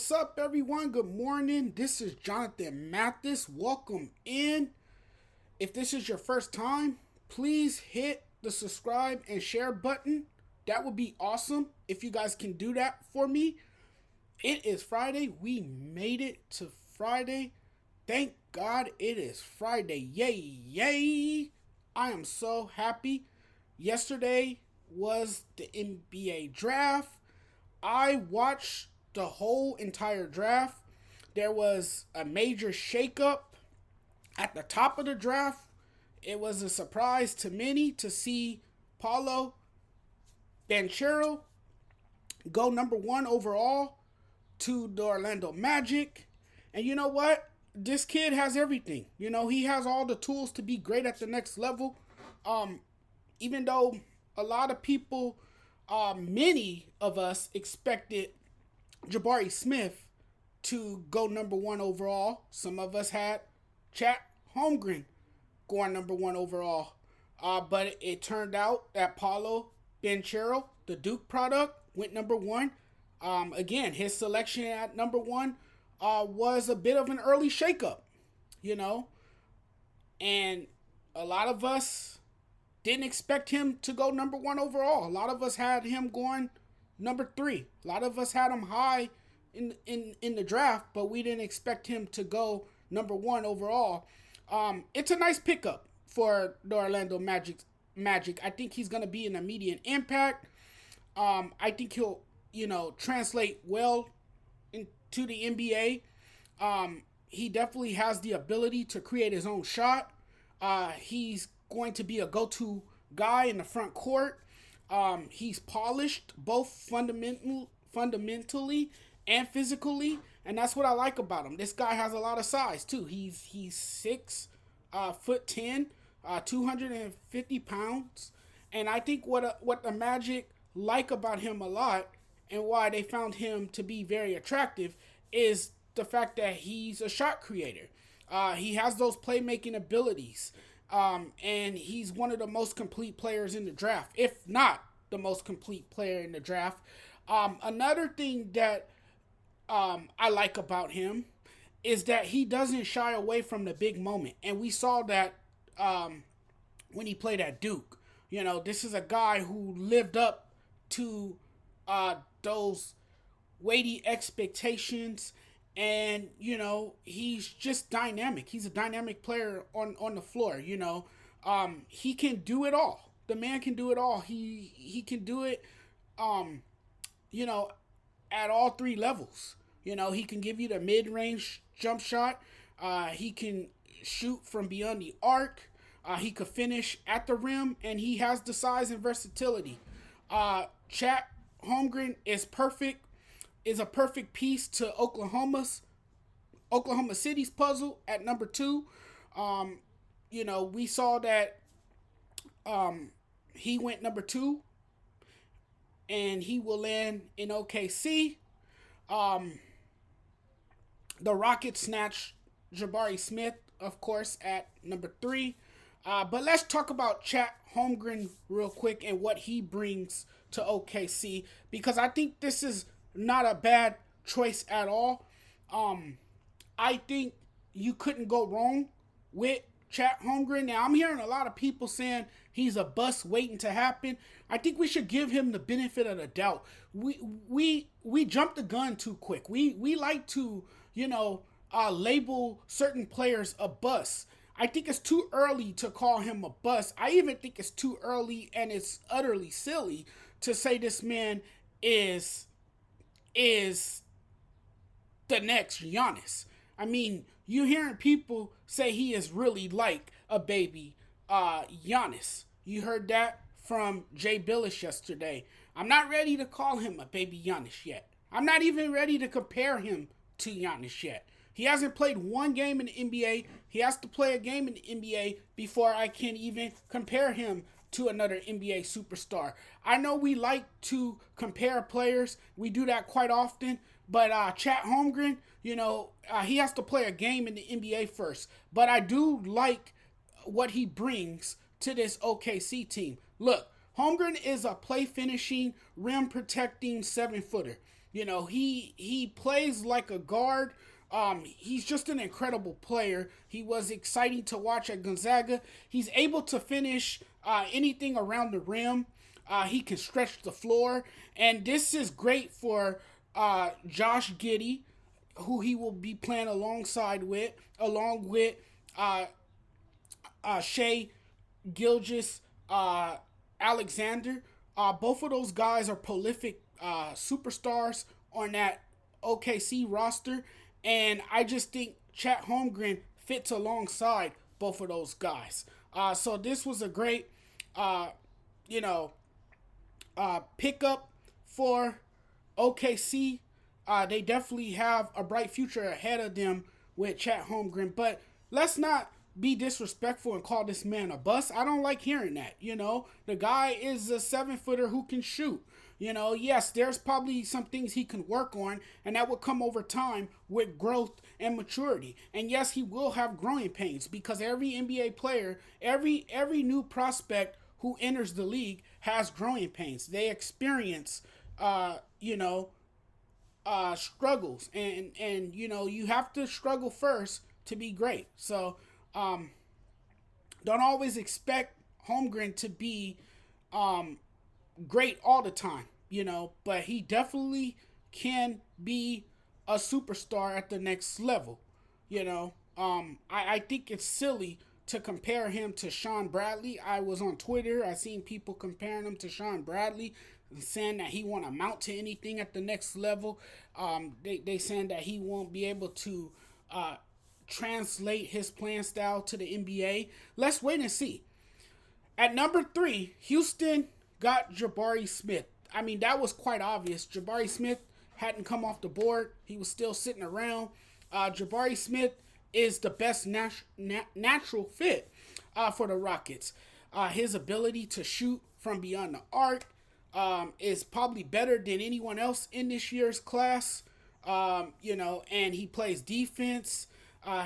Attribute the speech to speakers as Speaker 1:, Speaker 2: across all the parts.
Speaker 1: What's up, everyone? Good morning. This is Jonathan Mathis. Welcome in. If this is your first time, please hit the subscribe and share button. That would be awesome if you guys can do that for me. It is Friday. We made it to Friday. Thank God it is Friday. Yay, yay. I am so happy. Yesterday was the NBA draft. I watched the whole entire draft. There was a major shakeup at the top of the draft. It was a surprise to many to see Paolo Banchero go number one overall to the Orlando Magic. And you know what? This kid has everything. You know, he has all the tools to be great at the next level. Even though a lot of people, many of us expected Jabari Smith to go number one overall. Some of us had Chet Holmgren going number one overall. But it turned out that Paolo Banchero, the Duke product, went number one. Again, his selection at number one was a bit of an early shakeup, you know. And a lot of us didn't expect him to go number one overall. A lot of us had him going number three. A lot of us had him high in the draft, but we didn't expect him to go number one overall. It's a nice pickup for the Orlando Magic. I think he's going to be an immediate impact. I think he'll, translate well into the NBA. He definitely has the ability to create his own shot. He's going to be a go-to guy in the front court. He's polished both fundamentally and physically, and that's what I like about him. This guy has a lot of size too. He's 6'10", 250 pounds, and I think what the Magic like about him a lot, and why they found him to be very attractive, is the fact that he's a shot creator. He has those playmaking abilities. And he's one of the most complete players in the draft, if not the most complete player in the draft. Another thing that I like about him is that he doesn't shy away from the big moment. And we saw that when he played at Duke. This is a guy who lived up to those weighty expectations. And, he's just dynamic. He's a dynamic player on the floor, He can do it all. The man can do it all. He can do it, at all three levels. He can give you the mid-range jump shot. He can shoot from beyond the arc. He could finish at the rim, and he has the size and versatility. Chet Holmgren is a perfect piece to Oklahoma City's puzzle at number two. We saw that he went number two, and he will land in OKC. The Rockets snatched Jabari Smith, of course, at number three. But let's talk about Chet Holmgren real quick and what he brings to OKC, because I think this is not a bad choice at all. I think you couldn't go wrong with Chet Holmgren. Now, I'm hearing a lot of people saying he's a bust waiting to happen. I think we should give him the benefit of the doubt. We jumped the gun too quick. We like to, label certain players a bust. I think it's too early to call him a bust. I even think it's too early, and it's utterly silly to say this man is the next Giannis. I mean, you're hearing people say he is really like a baby Giannis. You heard that from Jay Billis yesterday. I'm not ready to call him a baby Giannis yet. I'm not even ready to compare him to Giannis yet. He hasn't played one game in the NBA. He has to play a game in the NBA before I can even compare him to another NBA superstar. I know we like to compare players. We do that quite often. But Chet Holmgren, he has to play a game in the NBA first. But I do like what he brings to this OKC team. Look, Holmgren is a play finishing, rim protecting 7-footer. He plays like a guard. He's just an incredible player. He was exciting to watch at Gonzaga. He's able to finish anything around the rim. He can stretch the floor, and this is great for Josh Giddey, who he will be playing along with uh, Shea Gilgis Alexander. Both of those guys are prolific superstars on that OKC roster, and I just think Chet Holmgren fits alongside both of those guys. So this was a great, you know, pickup for OKC. They definitely have a bright future ahead of them with Chet Holmgren, but let's not be disrespectful and call this man a bust. I don't like hearing that. The guy is a 7-footer who can shoot. Yes, there's probably some things he can work on, and that will come over time with growth and maturity. And yes, he will have growing pains because every NBA player, every new prospect who enters the league has growing pains. They experience, struggles, and you have to struggle first to be great. So don't always expect Holmgren to be great all the time, but he definitely can be a superstar at the next level. I think it's silly to compare him to Sean Bradley. I was on Twitter. I seen people comparing him to Sean Bradley, saying that he won't amount to anything at the next level. They saying that he won't be able to translate his playing style to the NBA. Let's wait and see. At number 3, Houston got Jabari Smith. I mean, that was quite obvious. Jabari Smith hadn't come off the board. He was still sitting around. Jabari Smith is the best natural fit for the Rockets. His ability to shoot from beyond the arc is probably better than anyone else in this year's class. And he plays defense.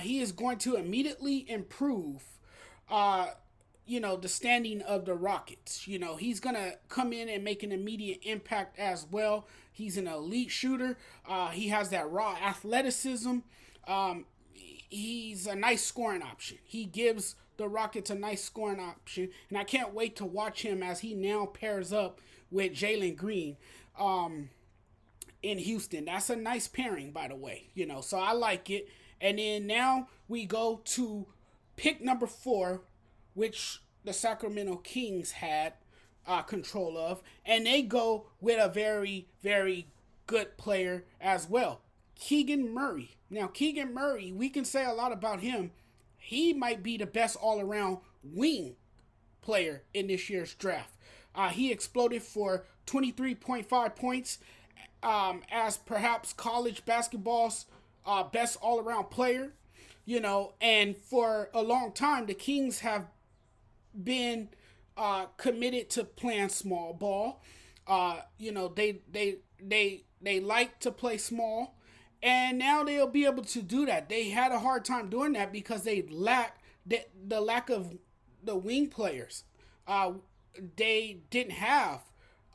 Speaker 1: He is going to immediately improve, the standing of the Rockets. He's going to come in and make an immediate impact as well. He's an elite shooter. He has that raw athleticism. He's a nice scoring option. He gives the Rockets a nice scoring option, and I can't wait to watch him as he now pairs up with Jalen Green in Houston. That's a nice pairing, by the way. So I like it. And then now we go to pick number 4, which the Sacramento Kings had control of. And they go with a very, very good player as well, Keegan Murray. Now, Keegan Murray, we can say a lot about him. He might be the best all-around wing player in this year's draft. He exploded for 23.5 points as perhaps college basketball's best all-around player, and for a long time, the Kings have been committed to playing small ball. They like to play small, and now they'll be able to do that. They had a hard time doing that because they lacked the lack of the wing players. They didn't have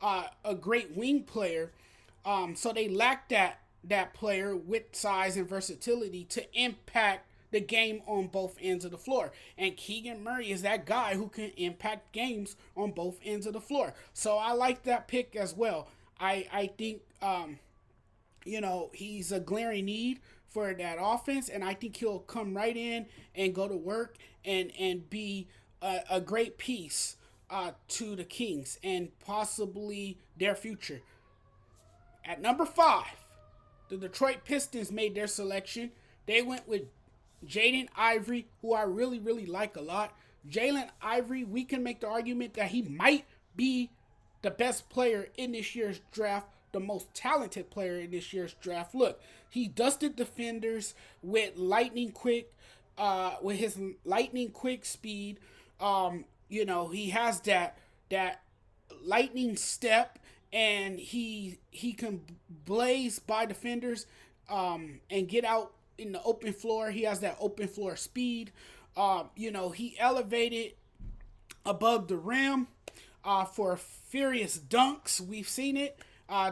Speaker 1: a great wing player, so they lacked that player with size and versatility to impact the game on both ends of the floor. And Keegan Murray is that guy who can impact games on both ends of the floor. So I like that pick as well. I think, he's a glaring need for that offense, and I think he'll come right in and go to work and be a great piece to the Kings and possibly their future. At number 5, the Detroit Pistons made their selection. They went with Jaden Ivey, who I really, really like a lot. Jalen Ivey, we can make the argument that he might be the best player in this year's draft, the most talented player in this year's draft. Look, he dusted defenders with with his lightning quick speed. He has that lightning step, and he can blaze by defenders and get out in the open floor. He has that open floor speed. He elevated above the rim for furious dunks. We've seen it.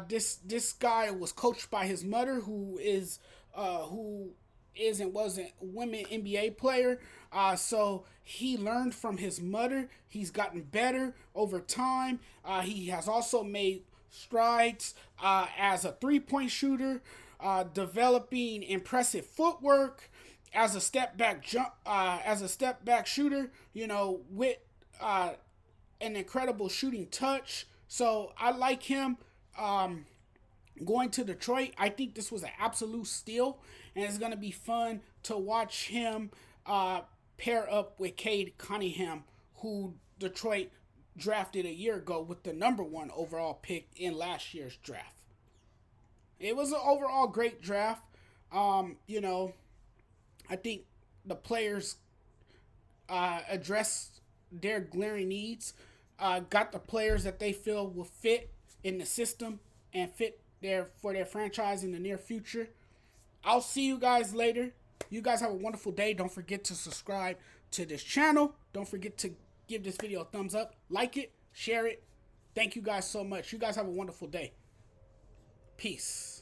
Speaker 1: This guy was coached by his mother, who is and wasn't a women NBA player. So he learned from his mother. He's gotten better over time. He has also made strides as a 3-point shooter, developing impressive footwork as a step back shooter. With an incredible shooting touch. So I like him. Going to Detroit, I think this was an absolute steal, and it's going to be fun to watch him pair up with Cade Cunningham, who Detroit drafted a year ago with the #1 overall pick in last year's draft. It was an overall great draft. I think the players addressed their glaring needs, got the players that they feel will fit in the system and fit for their franchise in the near future. I'll see you guys later. You guys have a wonderful day. Don't forget to subscribe to this channel. Don't forget to give this video a thumbs up. Like it. Share it. Thank you guys so much. You guys have a wonderful day. Peace.